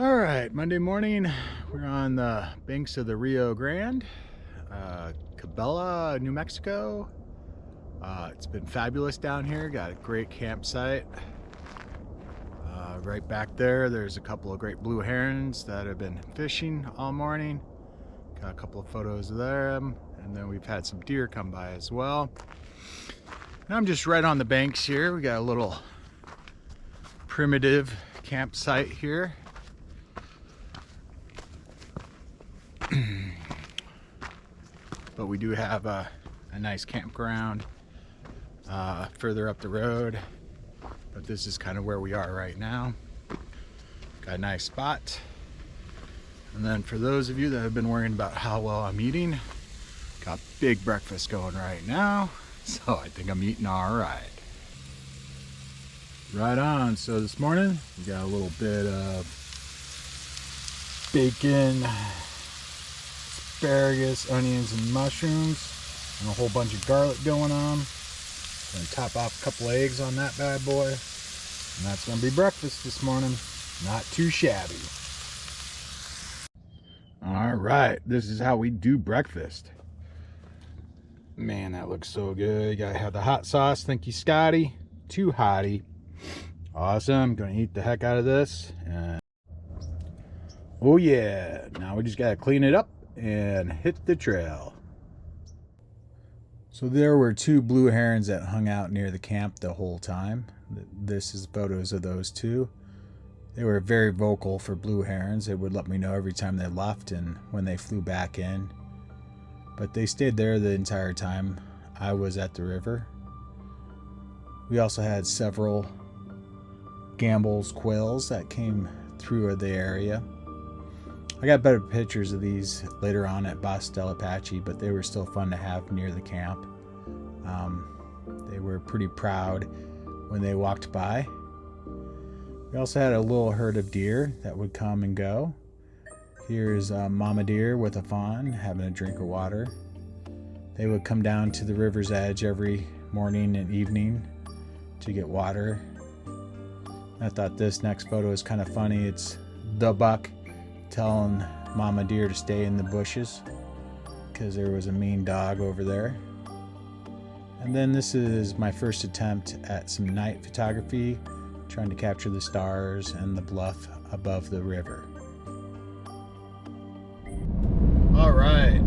All right, Monday morning, we're on the banks of the Rio Grande, Cabela, New Mexico. It's been fabulous down here. Got a great campsite. Right back there, there's a couple of great blue herons that have been fishing all morning. Got a couple of photos of them, and then we've had some deer come by as well. And I'm just right on the banks here. We got a little primitive campsite here. But we do have a nice campground further up the road, but this is kind of where we are right now. Got a nice spot. And then for those of you that have been worrying about how well I'm eating, got big breakfast going right now, so I think I'm eating all right. Right on. So this morning we got a little bit of bacon, asparagus, onions, and mushrooms, and a whole bunch of garlic going on. Gonna top off a couple eggs on that bad boy, and that's gonna be breakfast this morning. Not too shabby. All right, this is how we do breakfast. Man, that looks so good. You gotta have the hot sauce. Thank you, Scotty. Too hotty. Awesome. Gonna eat the heck out of this. And oh yeah, now we just gotta clean it up and hit the trail. So there were two blue herons that hung out near the camp the whole time. This is photos of those two. They were very vocal for blue herons. They would let me know every time they left and when they flew back in. But they stayed there the entire time I was at the river. We also had several Gambel's quails that came through the area. I got better pictures of these later on at Bosque del Apache, but they were still fun to have near the camp. They were pretty proud when they walked by. We also had a little herd of deer that would come and go. Here's mama deer with a fawn having a drink of water. They would come down to the river's edge every morning and evening to get water. I thought this next photo is kind of funny. It's the buck telling mama deer to stay in the bushes because there was a mean dog over there. And then this is my first attempt at some night photography, trying to capture the stars and the bluff above the river. All right,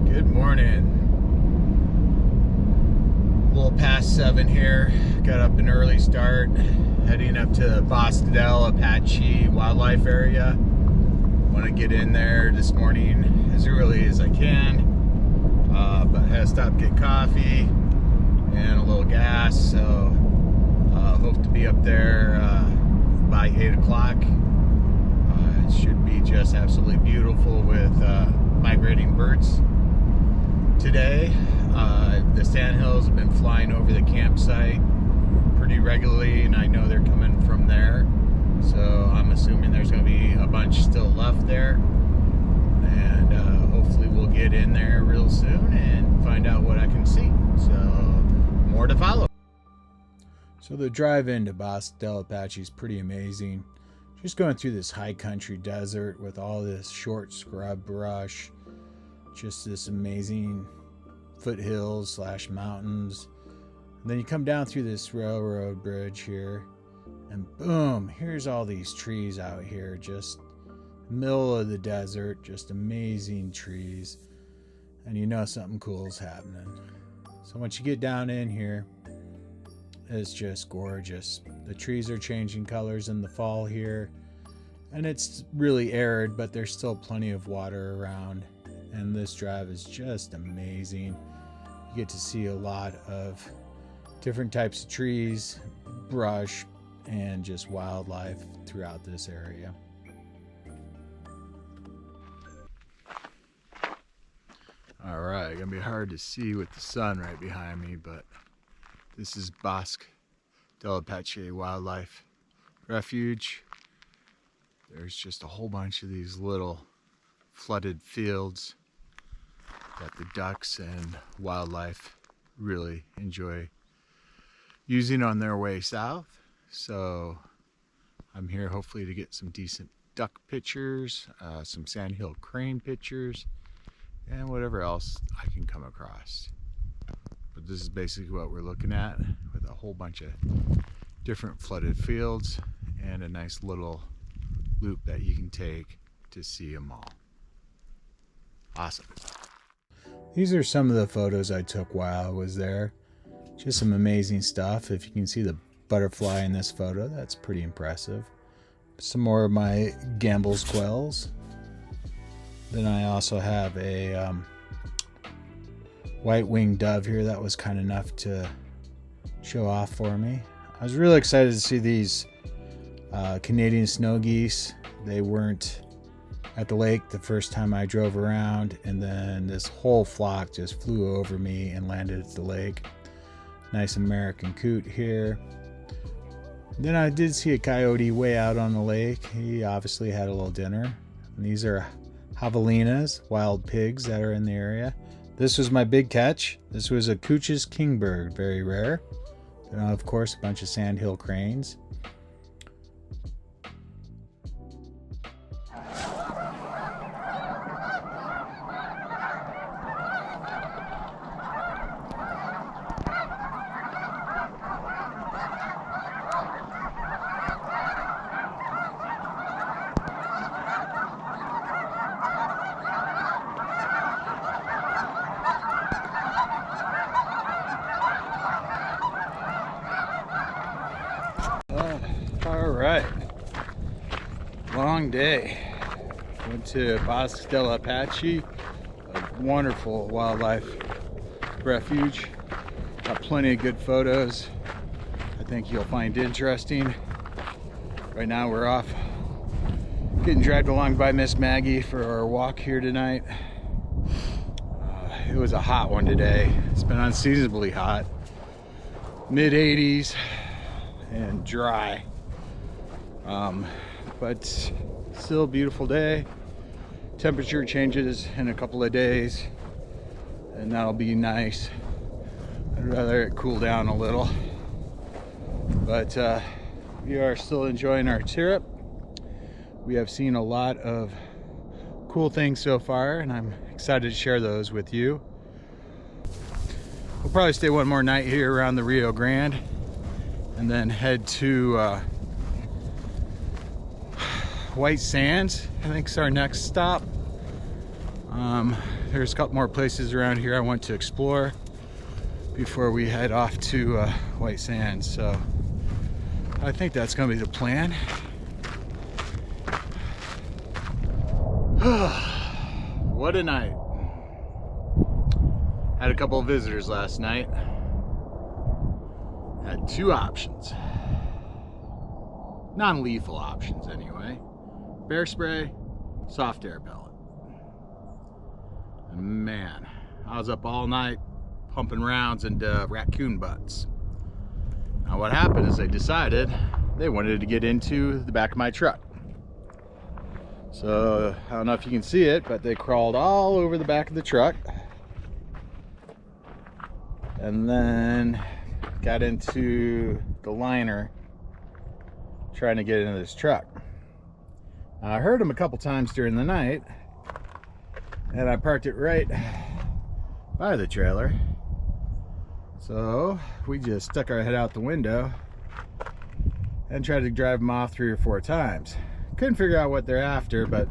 good morning. A little past 7 here. Got up an early start, heading up to Bosque del Apache wildlife area. Want to get in there this morning as early as I can, but I had to stop get coffee and a little gas, so hope to be up there by 8 o'clock. It should be just absolutely beautiful with migrating birds today. The sandhills have been flying over the campsite pretty regularly, and I know they're coming from there, so I'm assuming there's going to be a bunch still left there, and hopefully we'll get in there real soon and find out what I can see. So more to follow. So the drive into Bosque del Apache is pretty amazing. Just going through this high country desert with all this short scrub brush, just this amazing foothills / mountains. And then you come down through this railroad bridge here, and boom, here's all these trees out here, just middle of the desert, just amazing trees. And you know something cool is happening. So once you get down in here, it's just gorgeous. The trees are changing colors in the fall here, and it's really arid, but there's still plenty of water around. And this drive is just amazing. You get to see a lot of different types of trees, brush, and just wildlife throughout this area. All right, gonna be hard to see with the sun right behind me, but this is Bosque del Apache Wildlife Refuge. There's just a whole bunch of these little flooded fields that the ducks and wildlife really enjoy using on their way south. So I'm here hopefully to get some decent duck pictures, some sandhill crane pictures, and whatever else I can come across. But this is basically what we're looking at, with a whole bunch of different flooded fields and a nice little loop that you can take to see them all. Awesome. These are some of the photos I took while I was there. Just some amazing stuff. If you can see the butterfly in this photo, that's pretty impressive. Some more of my Gambel's quails. Then I also have a white-winged dove here that was kind enough to show off for me. I was really excited to see these Canadian snow geese. They weren't at the lake the first time I drove around, and then this whole flock just flew over me and landed at the lake. Nice American coot here. Then I did see a coyote way out on the lake. He obviously had a little dinner. And these are javelinas, wild pigs that are in the area. This was my big catch. This was a Couch's kingbird, very rare. And of course, a bunch of sandhill cranes. All right, long day. Went to Bosque del Apache, a wonderful wildlife refuge. Got plenty of good photos I think you'll find interesting. Right now we're off getting dragged along by Miss Maggie for our walk here tonight. It was a hot one today. It's been unseasonably hot, mid 80s and dry. But still a beautiful day. Temperature changes in a couple of days, and that'll be nice. I'd rather it cool down a little. But we are still enjoying our trip. We have seen a lot of cool things so far, and I'm excited to share those with you. We'll probably stay one more night here around the Rio Grande, and then head to White Sands, I think is our next stop. There's a couple more places around here I want to explore before we head off to White Sands. So I think that's gonna be the plan. What a night. Had a couple of visitors last night. Had two options. Non-lethal options anyway. Bear spray, soft air pellet. And man, I was up all night pumping rounds into raccoon butts. Now what happened is they decided they wanted to get into the back of my truck. So I don't know if you can see it, but they crawled all over the back of the truck and then got into the liner trying to get into this truck. I heard them a couple times during the night, and I parked it right by the trailer. So we just stuck our head out the window and tried to drive them off 3 or 4 times. Couldn't figure out what they're after, but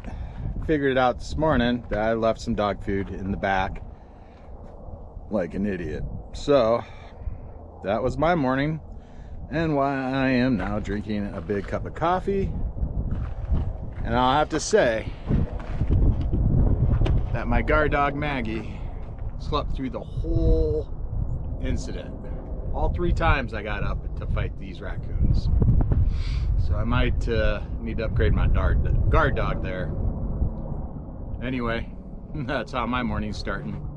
figured it out this morning that I left some dog food in the back like an idiot. So that was my morning, and why I am now drinking a big cup of coffee. And I'll have to say that my guard dog Maggie slept through the whole incident. All 3 times I got up to fight these raccoons. So I might need to upgrade my guard dog there. Anyway, that's how my morning's starting.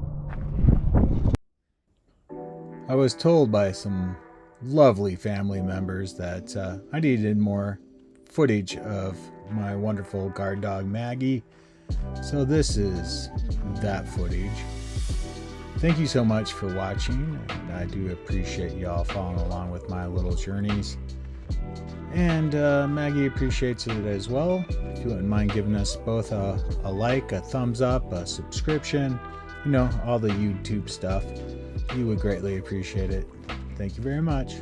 I was told by some lovely family members that I needed more footage of my wonderful guard dog Maggie. So this is that footage. Thank you so much for watching, and I do appreciate y'all following along with my little journeys. And Maggie appreciates it as well. If you wouldn't mind giving us both a like, a thumbs up, a subscription, all the YouTube stuff, you would greatly appreciate it. Thank you very much.